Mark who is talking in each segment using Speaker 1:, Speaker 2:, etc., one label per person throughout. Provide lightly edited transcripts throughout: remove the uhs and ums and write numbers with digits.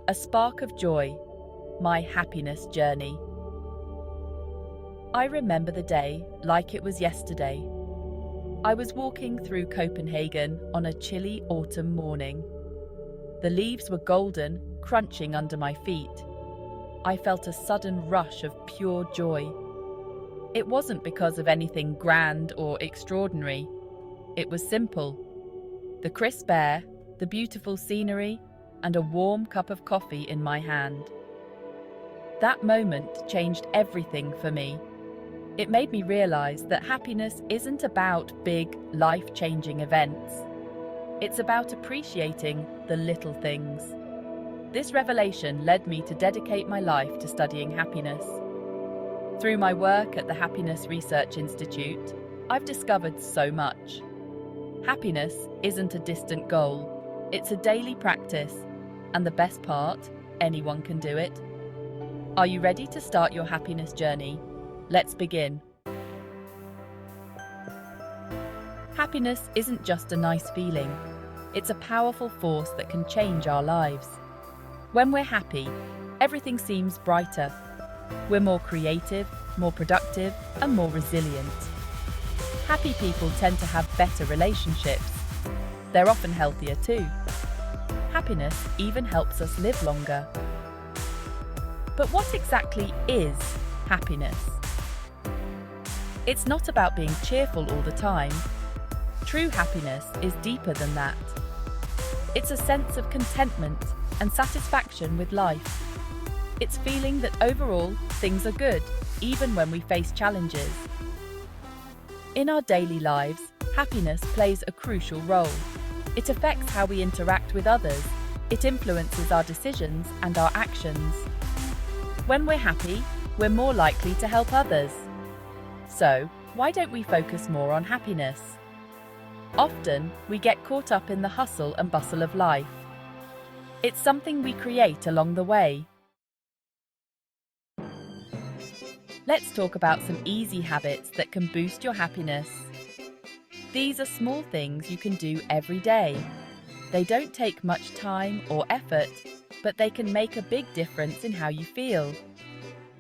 Speaker 1: A spark of joy, my happiness journey. I remember the day like it was yesterday. I was walking through Copenhagen on a chilly autumn morning. The leaves were golden, crunching under my feet. I felt a sudden rush of pure joy. It wasn't because of anything grand or extraordinary. It was simple. The crisp air, the beautiful scenery, and a warm cup of coffee in my hand. That moment changed everything for me. It made me realize that happiness isn't about big, life-changing events. It's about appreciating the little things. This revelation led me to dedicate my life to studying happiness. Through my work at the Happiness Research Institute, I've discovered so much. Happiness isn't a distant goal. It's a daily practice. And the best part, anyone can do it. Are you ready to start your happiness journey? Let's begin. Happiness isn't just a nice feeling. It's a powerful force that can change our lives. When we're happy, everything seems brighter. We're more creative, more productive, and more resilient. Happy people tend to have better relationships. They're often healthier too. Happiness even helps us live longer. But what exactly is happiness? It's not about being cheerful all the time. True happiness is deeper than that. It's a sense of contentment and satisfaction with life. It's feeling that overall things are good, even when we face challenges. In our daily lives, happiness plays a crucial role. It affects how we interact with others. It influences our decisions and our actions. When we're happy, we're more likely to help others. So, why don't we focus more on happiness? Often, we get caught up in the hustle and bustle of life. It's something we create along the way. Let's talk about some easy habits that can boost your happiness. These are small things you can do every day. They don't take much time or effort, but they can make a big difference in how you feel.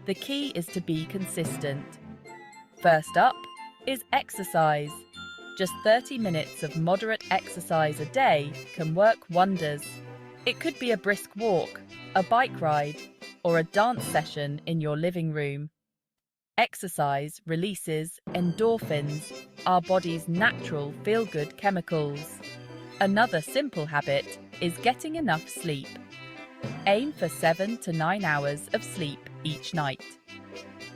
Speaker 1: The key is to be consistent. First up is exercise. Just 30 minutes of moderate exercise a day can work wonders. It could be a brisk walk, a bike ride, or a dance session in your living room. Exercise releases endorphins, our body's natural feel-good chemicals. Another simple habit is getting enough sleep. Aim for 7 to 9 hours of sleep each night.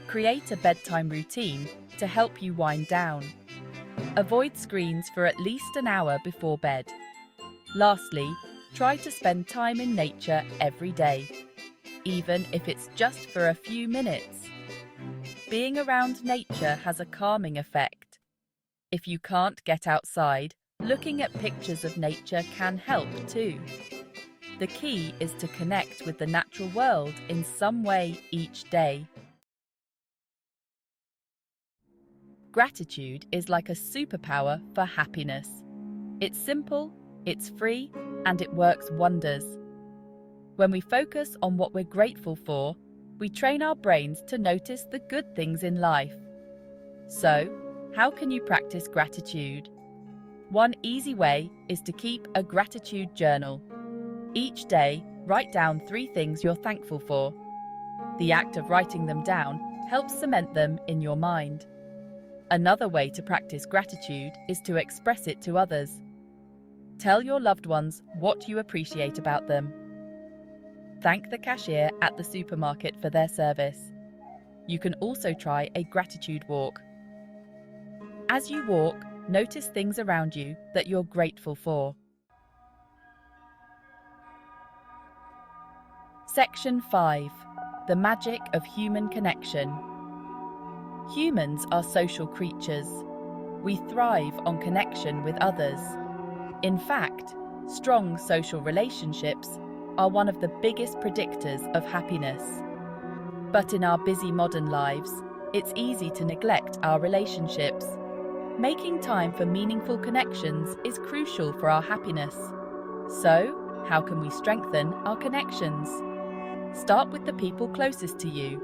Speaker 1: Create a bedtime routine to help you wind down. Avoid screens for at least an hour before bed. Lastly, try to spend time in nature every day, even if it's just for a few minutes. Being around nature has a calming effect. If you can't get outside, looking at pictures of nature can help too. The key is to connect with the natural world in some way each day. Gratitude is like a superpower for happiness. It's simple, it's free, and it works wonders. When we focus on what we're grateful for, we train our brains to notice the good things in life. So, how can you practice gratitude? One easy way is to keep a gratitude journal. Each day, write down 3 things you're thankful for. The act of writing them down helps cement them in your mind. Another way to practice gratitude is to express it to others. Tell your loved ones what you appreciate about them. Thank the cashier at the supermarket for their service. You can also try a gratitude walk. As you walk, notice things around you that you're grateful for. Section 5. The magic of human connection. Humans are social creatures. We thrive on connection with others. In fact, strong social relationships are one of the biggest predictors of happiness. But in our busy modern lives, it's easy to neglect our relationships. Making time for meaningful connections is crucial for our happiness. So, How can we strengthen our connections? Start with the people closest to you.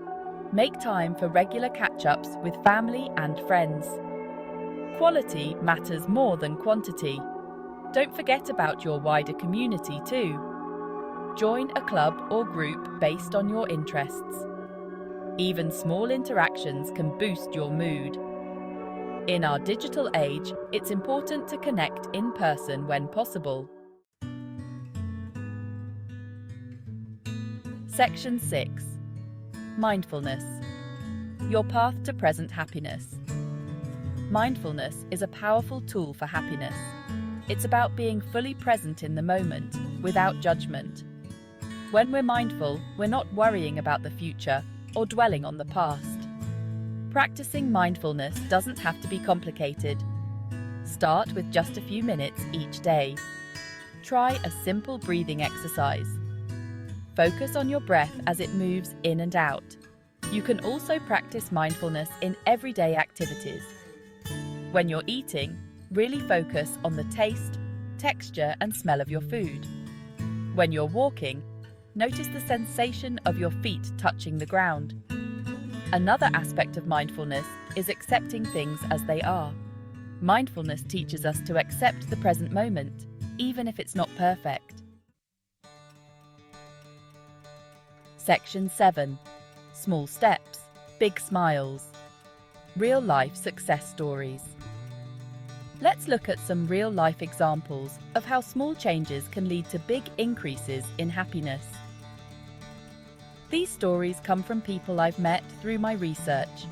Speaker 1: Make time for regular catch-ups with family and friends. Quality matters more than quantity. Don't forget about your wider community too. Join a club or group based on your interests. Even small interactions can boost your mood. In our digital age, it's important to connect in person when possible. Section 6. Mindfulness. Your path to present happiness. Mindfulness is a powerful tool for happiness. It's about being fully present in the moment, without judgment. When we're mindful, we're not worrying about the future or dwelling on the past. Practicing mindfulness doesn't have to be complicated. Start with just a few minutes each day. Try a simple breathing exercise. Focus on your breath as it moves in and out. You can also practice mindfulness in everyday activities. When you're eating, really focus on the taste, texture, and smell of your food. When you're walking, notice the sensation of your feet touching the ground. Another aspect of mindfulness is accepting things as they are. Mindfulness teaches us to accept the present moment, even if it's not perfect. Section 7. Small steps, big smiles. Real-life success stories. Let's look at some real-life examples of how small changes can lead to big increases in happiness. These stories come from people I've met through my research.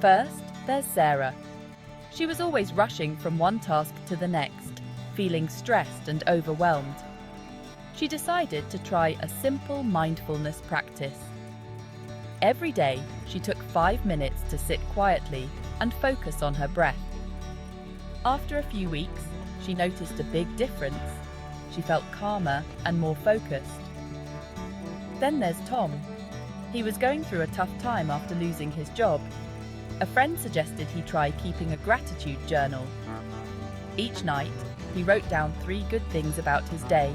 Speaker 1: First, there's Sarah. She was always rushing from one task to the next, feeling stressed and overwhelmed. She decided to try a simple mindfulness practice. Every day, she took 5 minutes to sit quietly and focus on her breath. After a few weeks, she noticed a big difference. She felt calmer and more focused. Then there's Tom. He was going through a tough time after losing his job. A friend suggested he try keeping a gratitude journal. Each night, he wrote down 3 good things about his day.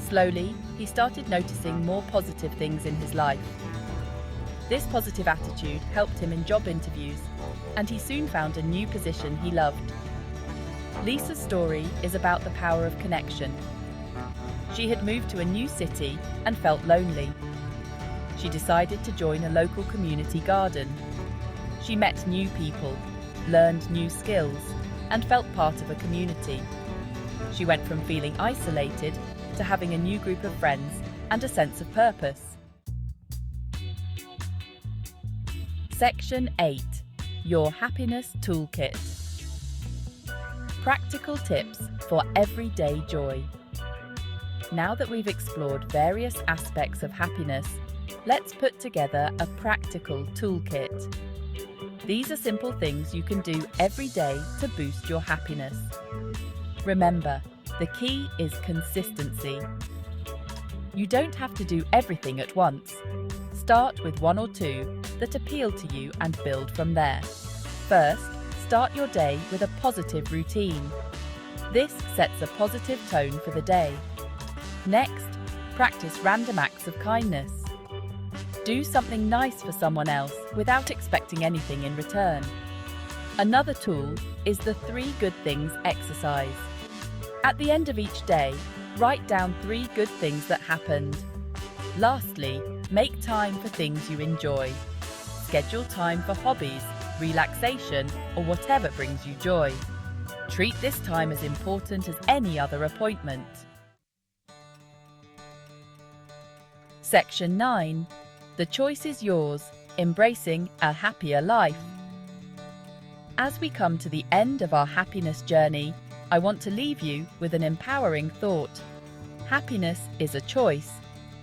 Speaker 1: Slowly, he started noticing more positive things in his life. This positive attitude helped him in job interviews, and he soon found a new position he loved. Lisa's story is about the power of connection. She had moved to a new city and felt lonely. She decided to join a local community garden. She met new people, learned new skills, and felt part of a community. She went from feeling isolated to having a new group of friends and a sense of purpose. Section 8. Your Happiness Toolkit. Practical tips for everyday joy. Now that we've explored various aspects of happiness, let's put together a practical toolkit. These are simple things you can do every day to boost your happiness. Remember, the key is consistency. You don't have to do everything at once. Start with 1 or 2 that appeal to you and build from there. First, start your day with a positive routine. This sets a positive tone for the day. Next, practice random acts of kindness. Do something nice for someone else without expecting anything in return. Another tool is the 3 good things exercise. At the end of each day, write down 3 good things that happened. Lastly, make time for things you enjoy. Schedule time for hobbies, relaxation, or whatever brings you joy. Treat this time as important as any other appointment. Section 9. The choice is yours, embracing a happier life. As we come to the end of our happiness journey, I want to leave you with an empowering thought. Happiness is a choice.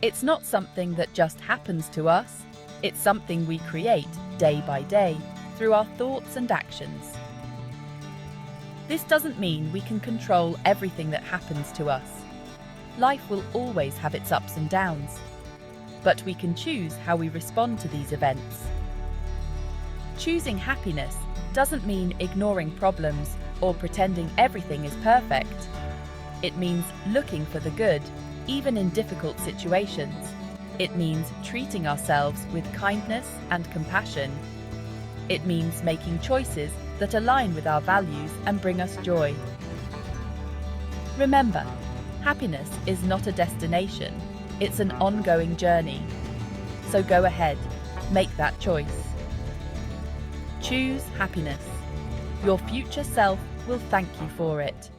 Speaker 1: It's not something that just happens to us. It's something we create day by day through our thoughts and actions. This doesn't mean we can control everything that happens to us. Life will always have its ups and downs, but we can choose how we respond to these events. Choosing happiness doesn't mean ignoring problems or pretending everything is perfect. It means looking for the good, even in difficult situations. It means treating ourselves with kindness and compassion. It means making choices that align with our values and bring us joy. Remember, happiness is not a destination, it's an ongoing journey. So go ahead, make that choice. Choose happiness. Your future self will thank you for it.